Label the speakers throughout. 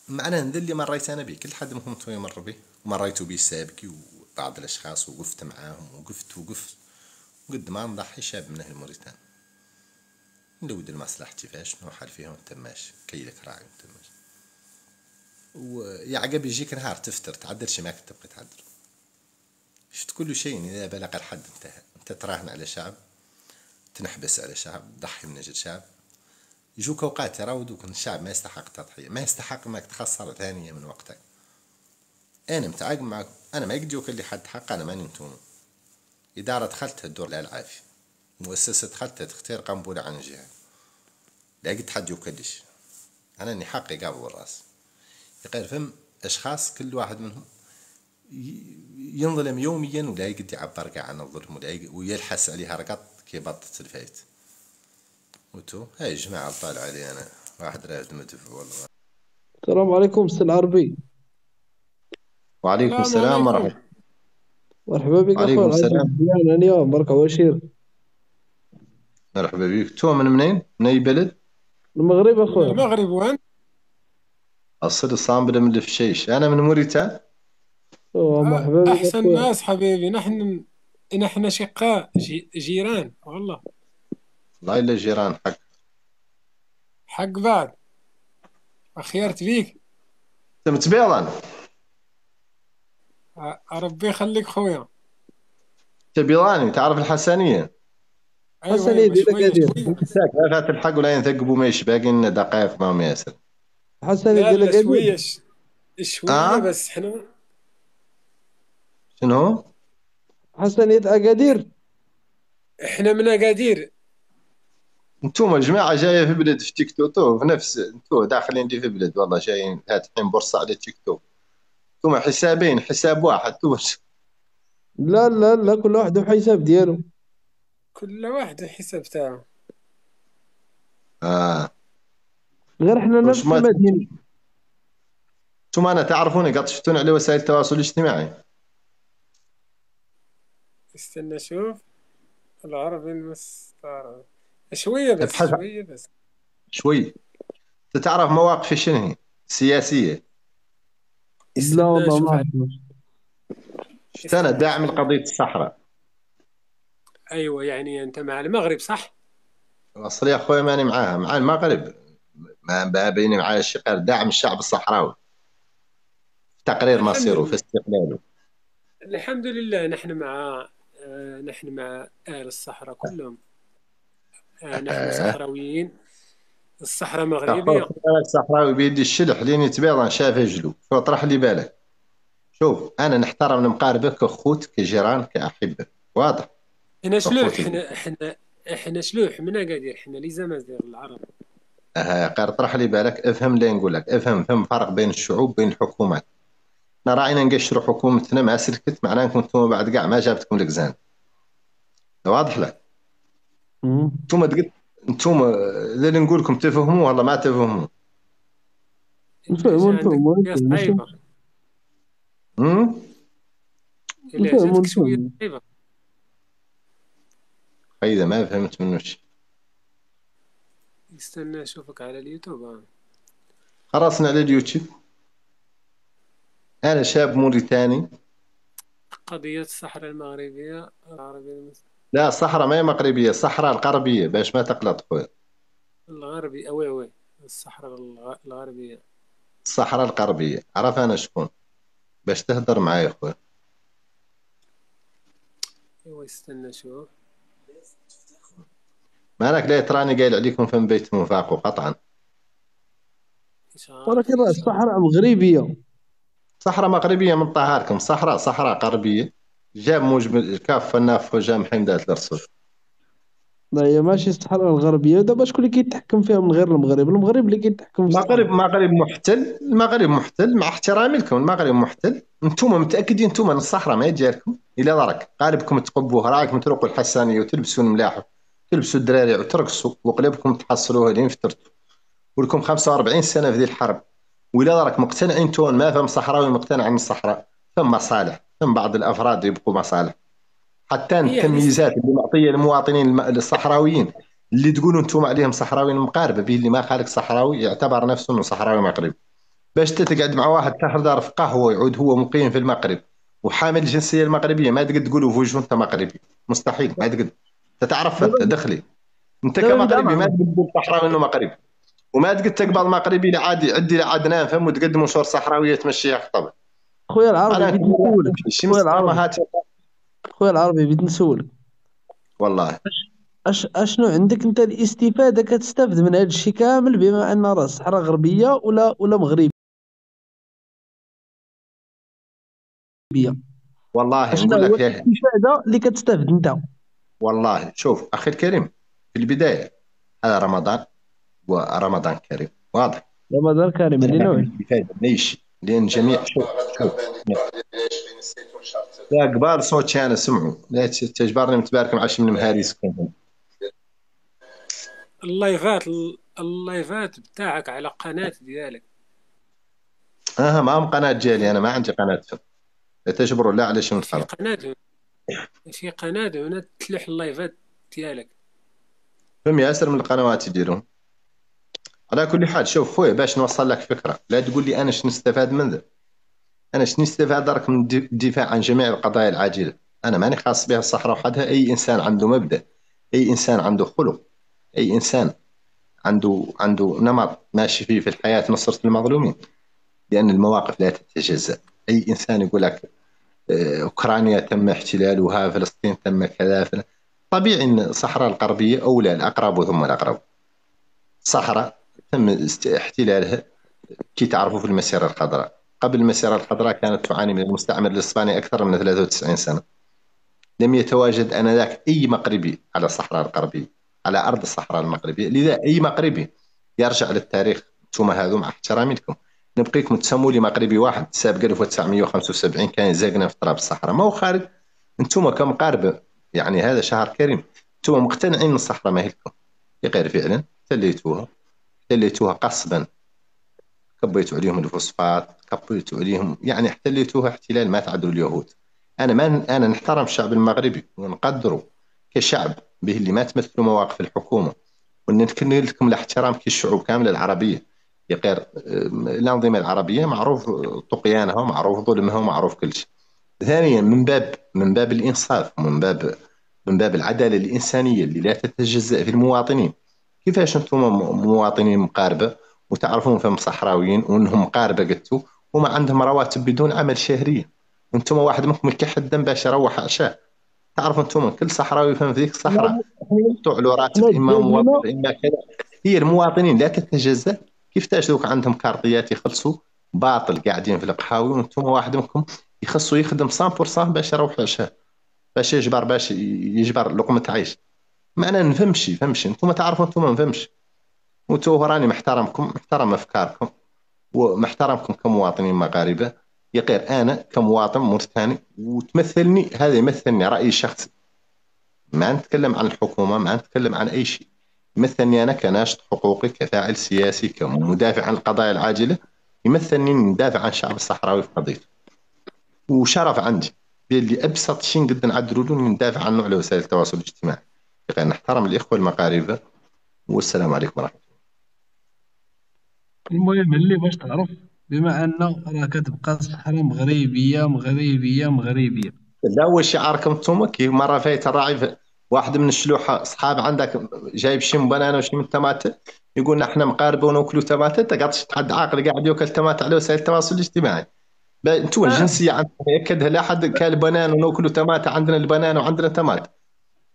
Speaker 1: معناه ذا اللي مريت انا به، كل حد منهم تو يمر به ومريت به سابقي وبعض الاشخاص وقفت معاهم وقفت قد ما نضحي شاب من اهل موريتانيا نلود المصلحة كيفاش نروح فيها وانت ماشي كيلك راعي وانت ماشي. ويعقب يجيك نهار تفتر تعدل شي ماك تبقى تعدل. شفت كل شيء اذا بلغ الحد انتهى. انت تراهن على شعب، تنحبس على شعب، تضحي من اجل شعب. يجوك اوقات يراودوك ان الشعب ما يستحق التضحية، ما يستحق انك تخسر ثانية من وقتك. انا متعاقد معكم، انا ما يقديوك اللي حد حق، انا ماني نتوما. ادارة دخلتها الدور لا العافية، مؤسسة دخلتها تختار قنبلة عن الجهة، لا قد حد يكدش. انا اني حقي قابل الراس يقال فهم اشخاص كل واحد منهم ينظلم يوميا ولا يقد يعبر قاع عن الظلم ويلحس عليها رقط كي بطت الفايت. وتو هاي جماعة طالع علي انا واحد راد مدفع والله.
Speaker 2: السلام عليكم أستاذ العربي.
Speaker 1: وعليكم
Speaker 3: السلام
Speaker 1: السلام
Speaker 3: عليكم.
Speaker 1: مرحبا.
Speaker 2: مرحبا بك أخوي
Speaker 1: وعليكم
Speaker 2: العزيز،
Speaker 1: السلام.
Speaker 2: يعني اليوم مركب بشير.
Speaker 1: مرحبا بك. تو من منين؟ من اي بلد؟
Speaker 2: المغرب
Speaker 3: من
Speaker 2: أخويا.
Speaker 3: المغرب وانت؟
Speaker 1: اصل الصامبل من الفشيش، انا من موريتان.
Speaker 2: مرحبا بك
Speaker 3: احسن
Speaker 2: أخويا.
Speaker 3: ناس حبيبي، نحن شقاء جيران والله.
Speaker 1: والله الا جيران حق.
Speaker 3: حق بعض. اخيرت بيك.
Speaker 1: انت متبيضان؟
Speaker 3: ربي يخليك خويا.
Speaker 1: انت بيضاني تعرف الحسنية؟
Speaker 3: ايوه
Speaker 2: حسن
Speaker 3: ايوه،
Speaker 2: يدي لك
Speaker 3: شويه
Speaker 2: قدير.
Speaker 3: شويه بس.
Speaker 1: ساك لا فات الحق ولا ينثقبوا مايش باقين دقائق ما هم ياسر.
Speaker 2: حسن
Speaker 3: لا
Speaker 2: يدي لك
Speaker 3: لا،
Speaker 2: قدير.
Speaker 3: شويه
Speaker 1: اه
Speaker 3: بس احنا.
Speaker 1: شنو؟
Speaker 2: حسن يد أكادير.
Speaker 3: احنا من اكادير.
Speaker 1: انتوما جماعة جاية في بلد في تيك توك في نفس انتو داخلين دي في بلد والله جايين فاتحين بورصة على تيك توك. انتوما حسابين حساب واحد تو.
Speaker 2: لا لا لا، كل واحد وحساب ديالو.
Speaker 3: كل واحد الحساب تاعه.
Speaker 1: اه
Speaker 2: غير احنا
Speaker 1: وش
Speaker 2: نفس
Speaker 1: ما
Speaker 2: المدينة.
Speaker 1: انتوما انا تعرفوني قد شفتوني على وسائل التواصل الاجتماعي.
Speaker 3: استنى شوف. العربي المستعرب. شويه بس
Speaker 1: ابحث
Speaker 3: شويه بس.
Speaker 1: شوي. انت تعرف مواقفي شنو هي سياسية.
Speaker 2: لا
Speaker 3: استنى
Speaker 2: والله
Speaker 3: اشوف
Speaker 2: ما
Speaker 3: على.
Speaker 2: عرفت.
Speaker 1: شفت انا
Speaker 3: استنى
Speaker 1: داعم
Speaker 3: اشوف.
Speaker 1: لقضية الصحراء.
Speaker 3: ايوه، يعني انت مع المغرب صح؟
Speaker 1: اصل يا اخوي ماني معاها مع المغرب. ما بيني معايا شي غير دعم الشعب الصحراوي في تقرير
Speaker 3: الحمد
Speaker 1: مصيره في
Speaker 3: لله.
Speaker 1: استقلاله.
Speaker 3: الحمد لله، نحن مع أهل الصحراء كلهم. نحن
Speaker 1: آه.
Speaker 3: صحراويين. الصحراء
Speaker 1: يا اخوي
Speaker 3: مغربية.
Speaker 1: انا صحراوي بيدي الشلح لين يتبيض شاف رجله شو اطرح لي بالك. شوف انا نحترم المقاربه كاخوت كجيران كاحبه. واضح.
Speaker 3: احنا شلوح،
Speaker 1: اخوت
Speaker 3: احنا شلوح من أكادير، احنا لي زمازيغ العرب.
Speaker 1: قال اطرح لي بالك افهم اللي نقول لك افهم فهم فرق بين الشعوب بين الحكومات. احنا راعينا نقشروا حكومتنا ما سلكت معناه انكم انتم بعد كاع ما جابتكم الكزان. واضح لك.
Speaker 2: مم.
Speaker 1: انتم قلت انتم اللي نقول لكم تفهموا والله ما تفهموا.
Speaker 3: اللهجة
Speaker 2: نفهموا
Speaker 3: عندك
Speaker 2: نفهموا
Speaker 3: شوية
Speaker 2: نفهموا.
Speaker 3: صعيبة.
Speaker 1: امم
Speaker 2: نفهموا
Speaker 3: لهجتك شوية
Speaker 2: نفهموا.
Speaker 3: صعيبة.
Speaker 1: اذا ما فهمت منه شيء
Speaker 3: استنى أشوفك على اليوتيوب.
Speaker 1: خلصنا على اليوتيوب. انا شاب موريتاني.
Speaker 3: قضية الصحراء المغربية العربية
Speaker 1: لا الصحراء ما هي مغربيه الصحراء الغربيه باش ما تقلط خويا.
Speaker 3: الغربي أوي أوي. الصحراء الغربية.
Speaker 1: الصحراء الغربيه عرف انا شكون باش تهدر معايا خويا.
Speaker 3: أيوة استنى شوف.
Speaker 1: مالك لا تراني قايل عليكم فم بيت مفاقو قطعا.
Speaker 2: ولكن
Speaker 3: إيش عارف.
Speaker 2: الصحراء مغربية.
Speaker 1: صحراء مغربيه من طهاركم صحراء غربيه. جاب موجب الكاف فناف جاب محمدات الرسول.
Speaker 2: لا هي ماشي الصحراء الغربية، دابا شكون اللي كيتحكم فيها من غير المغرب؟ المغرب اللي كيتحكم في الصحراء.
Speaker 1: المغرب محتل مع احترامي لكم المغرب محتل. انتم متاكدين انتم من الصحراء ما ديالكم الى درك قالبكم تقبوها راكم تروقوا الحسانيه وتلبسوا الملاح تلبسوا الدراري وترقصوا وقلبكم تحصلوها لين فترتوا. ولكم 45 سنه في ذي الحرب. وإلى درك مقتنعين تون ما فهم صحراوي مقتنع عن الصحراء. ثم مصالح ثم بعض الافراد يبقوا مصالح. حتى
Speaker 3: يعني
Speaker 1: التمييزات اللي معطيه للمواطنين الصحراويين اللي تقولوا انتم عليهم صحراويين مقاربه به اللي ما خالق صحراوي يعتبر نفسه انه صحراوي مغربي. باش تقعد مع واحد تحضر في قهوه يعود هو مقيم في المغرب وحامل الجنسيه المغربيه، ما تقدر تقول في وجهه انت مغربي، مستحيل، ما تقدر. انت تعرف، انت
Speaker 2: دابا
Speaker 1: دخلي، انت
Speaker 2: دابا نبدا
Speaker 1: كمغربي ما
Speaker 2: معاك.
Speaker 1: تقدر تقول صحراوي انه مغربي، وما تقدر تقبل مغربي لا عادي عدي لعدنان فهم وتقدم شهور صحراويه تمشيها خطب.
Speaker 2: خويا العربي
Speaker 1: انا
Speaker 2: بغيت
Speaker 1: نكون راح
Speaker 2: نسولك.
Speaker 1: تمشي شي
Speaker 2: خويا العربي
Speaker 1: مسامحات.
Speaker 2: خويا العربي بغيت نسولك.
Speaker 1: والله
Speaker 2: اشنو عندك انت الاستفاده كتستافد من هذا الشيء كامل، بما ان راه الصحراء غربيه ولا مغربيه؟
Speaker 1: والله
Speaker 2: اشنو
Speaker 1: نقول
Speaker 2: هو
Speaker 1: لك ياه.
Speaker 2: الاستفاده اللي كتستافد انت؟
Speaker 1: والله شوف اخي الكريم، في البدايه هذا رمضان، ورمضان كريم واضح.
Speaker 2: رمضان كريم
Speaker 1: انا ما
Speaker 2: علينا
Speaker 1: عندي
Speaker 2: وعليك.
Speaker 1: استفاده من اي شيء، لان جميع شوف يا قبال صوتي انا سمعوا، لا تجبرني متبارك مع شي من مهاريسكم.
Speaker 3: اللايفات اللايفات بتاعك على قناة ديالك.
Speaker 1: ما هم قناه ديالي، انا ما عندي قناه، لا تجبروا لا على شي من
Speaker 3: في
Speaker 1: خلق.
Speaker 3: قناة في قناة هنا تلوح اللايفات ديالك.
Speaker 1: فهم ياسر من القنوات يديرون. على كل حال شوف خويا، باش نوصل لك فكره، لا تقول لي انا شنو نستفاد من ذا. انا شنو نستفاد درك من الدفاع عن جميع القضايا العاجله. انا ماني خاص بها الصحراء وحدها، اي انسان عنده مبدا، اي انسان عنده خلق، اي انسان عنده نمط ماشي فيه في الحياه، نصرة المظلومين، لان المواقف لا تتجزأ. اي انسان يقول لك اوكرانيا تم احتلالها، فلسطين تم كذا، طبيعي ان الصحراء الغربيه اولى، الاقرب ثم الاقرب. الصحراء تم احتلالها كي تعرفوا في المسيره الخضراء. قبل المسيره الخضراء كانت تعاني من المستعمر الاسباني اكثر من 93 سنه. لم يتواجد انذاك اي مغربي على الصحراء الغربيه، على ارض الصحراء المغربيه. لذا اي مغربي يرجع للتاريخ، انتم هذو مع احترامي لكم، نبقيكم تسموا لي مغربي واحد سابق 1975 كان زاقنا في تراب الصحراء، ما هو خارج. انتم كمغاربه، يعني هذا شهر كريم، انتم مقتنعين ان الصحراء ما هي لكم، غير فعلا احتليتوها قصبا، كبيتوا عليهم الفوسفات، كبيتوا عليهم، يعني احتليتوها احتلال ما تعدوا اليهود. انا نحترم الشعب المغربي ونقدره كشعب به، اللي ما تمثلوا مواقف الحكومه، ونكن لكم الاحترام كالشعوب كامله العربيه. غير الانظمه العربيه معروف طغيانها ومعروف ظلمها ومعروف كل شيء. ثانيا من باب الانصاف، من باب العداله الانسانيه اللي لا تتجزا في المواطنين. كيفاش انتم مواطنين مغاربه وتعرفون فيهم صحراويين وانهم مغاربه قلتوا، وما عندهم رواتب بدون عمل شهريه، وانتم واحد منكم يكح الدم باش يروح عشاء. تعرفوا انتم كل صحراوي فهم في ذيك الصحراء مقطوع له راتب،
Speaker 2: حنا
Speaker 1: اما
Speaker 2: ديالنا
Speaker 1: موظف اما كذا. هي المواطنين لا تتجزا. كيف دوك عندهم كارطيات يخلصوا باطل قاعدين في القهاوي، وانتم واحد منكم يخصوا يخدم 100% باش يروح عشاء، باش يجبر لقمه عيش. ما انا نفهمش انتم تعرفوا، انتم ما نفهمش. وتو راني محترمكم، محترم افكاركم، ومحترمكم كمواطنين مغاربه. يقير انا كمواطن موريتاني وتمثلني، هذا يمثلني رايي الشخصي، ما نتكلم عن الحكومه، ما نتكلم عن اي شيء. يمثلني انا كناشط حقوقي، كفاعل سياسي، كمدافع عن القضايا العاجله. يمثلني ندافع عن الشعب الصحراوي في قضيته، وشرف عندي اللي ابسط شيء نقدر نعدلوا له ندافع عنه على وسائل التواصل الاجتماعي. يبقى نحترم الاخوه المغاربه، والسلام عليكم ورحمه
Speaker 2: المهم اللي باش تعرف، بما ان راه كتبقى الصحراء مغربيه مغربيه مغربيه.
Speaker 1: الله. لا هو شعاركم انتم، كي مره فايت الراعي واحد من الشلوحه اصحاب عندك جايب شي من بنانه وشي من تماتة، يقول نحن مغاربه وناكلوا تماتة. تقعد تحد عاقل قاعد ياكل تماتة على وسائل التواصل الاجتماعي. انتم
Speaker 2: آه،
Speaker 1: الجنسيه عندكم ياكدها لا حد كان بنان وناكلوا تماتة، عندنا البنان وعندنا تماتة.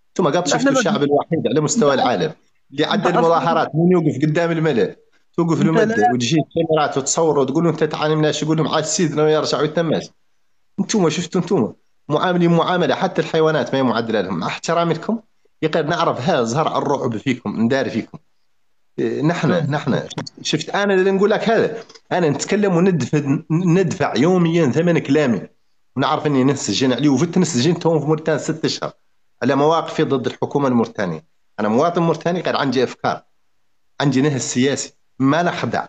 Speaker 1: انتم قد
Speaker 2: احنا
Speaker 1: شفتوا
Speaker 2: ما
Speaker 1: الشعب الوحيد على
Speaker 2: انت
Speaker 1: مستوى العالم اللي
Speaker 2: انت
Speaker 1: عدى
Speaker 2: اصلا
Speaker 1: المظاهرات من يوقف قدام الملأ، توقف له
Speaker 2: انت لا.
Speaker 1: مده وتجي الكاميرات وتصور وتقول له انت تعاني من ايش، يقول لهم عاد سيدنا ويرجع ويتماس. انتم شفتوا انتم معاملين معامله حتى الحيوانات ما هي معدله لهم، مع احترامي لكم. يقدر نعرف ها زهر الرعب فيكم نداري فيكم. نحن شفت انا اللي نقول لك هذا. انا نتكلم ندفع يوميا ثمن كلامي، ونعرف اني نسجن عليه، وفت نسجن توم في موريتانيا 6 اشهر على مواقفي ضد الحكومه الموريتانيه. انا مواطن موريتاني، غير عندي افكار، عندي نهج سياسي، ما نخدع،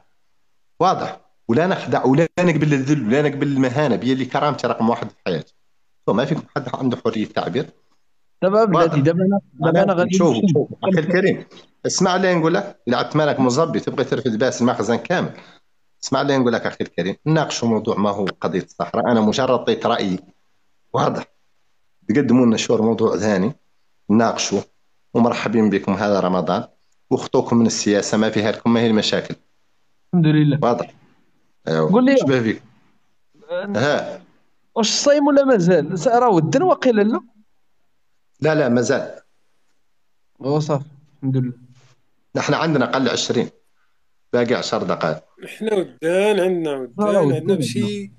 Speaker 1: واضح، ولا نخدع ولا نقبل الذل ولا نقبل المهانه، بيا اللي كرامتي رقم واحد في حياتي. ما فيكم حد عنده حريه تعبير،
Speaker 2: دابا بلاتي،
Speaker 1: واضح.
Speaker 2: دابا انا
Speaker 1: انا
Speaker 2: غادي
Speaker 1: شوف
Speaker 2: نمشي.
Speaker 1: اخي الكريم، اسمع اللي نقول لك. الا عدت مالك مزبي تبغي ترفد باس المخزن كامل، اسمع لي نقول لك اخي الكريم، نناقشوا موضوع ما هو قضيه الصحراء. انا مجرد طيت رايي واضح، تقدموا لنا شور موضوع ثاني نناقشوا. ومرحبين بكم، هذا رمضان، وخطوكم من السياسه ما فيها لكم، ما هي المشاكل.
Speaker 2: الحمد لله.
Speaker 1: واضح. ايوا
Speaker 2: قول لي
Speaker 1: شبه بك. ها.
Speaker 2: واش صايم ولا مازال؟ راه ودن واقيلا لا.
Speaker 1: لا لا مازال.
Speaker 2: هو صافي الحمد لله.
Speaker 1: نحن عندنا قل 20، باقي 10 دقائق.
Speaker 3: احنا ودان، عندنا
Speaker 2: راه
Speaker 3: ودان، عندنا
Speaker 2: ودن عندنا.
Speaker 3: بشي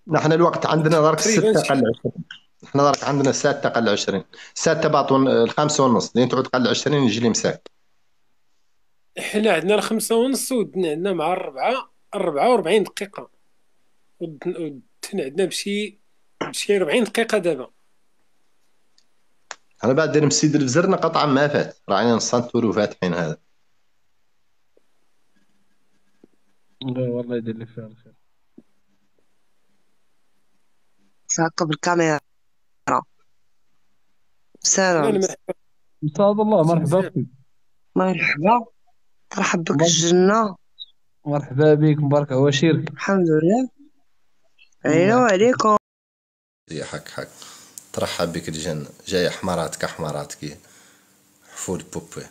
Speaker 1: نحن الوقت عندنا درك
Speaker 3: تقريبا
Speaker 1: 6 قل
Speaker 3: شي.
Speaker 1: 20. نحن درك عندنا 6 قل 20، 6 باطون الخامسة ونص، لين تعود قل 20 يجي لي مساك.
Speaker 3: احنا عندنا الخمسة ونص، ودن عندنا مع الربعة وربعين دقيقة. ودن عندنا بشي 40 دقيقة دابا.
Speaker 1: انا بعد مسيد الفزرنا قطعا ما فات، راعينا نسنتور فاتحين هذا.
Speaker 2: لا والله يدير لك فيها الخير.
Speaker 4: تعقب الكاميرا.
Speaker 3: لا
Speaker 4: سلام.
Speaker 3: لا،
Speaker 2: مساعد الله، مرحبا
Speaker 3: مزيان.
Speaker 2: بك.
Speaker 4: مرحبا. ترحب بك الجنة.
Speaker 2: مرحبا بك، مبارك عواشيرك.
Speaker 4: الحمد لله.
Speaker 2: الله
Speaker 4: علينا
Speaker 2: يحفظك.
Speaker 4: وعليكم.
Speaker 1: هي حق حق. ترحب بك الجنة، جاي حماراتك حماراتك، حفول بوبي.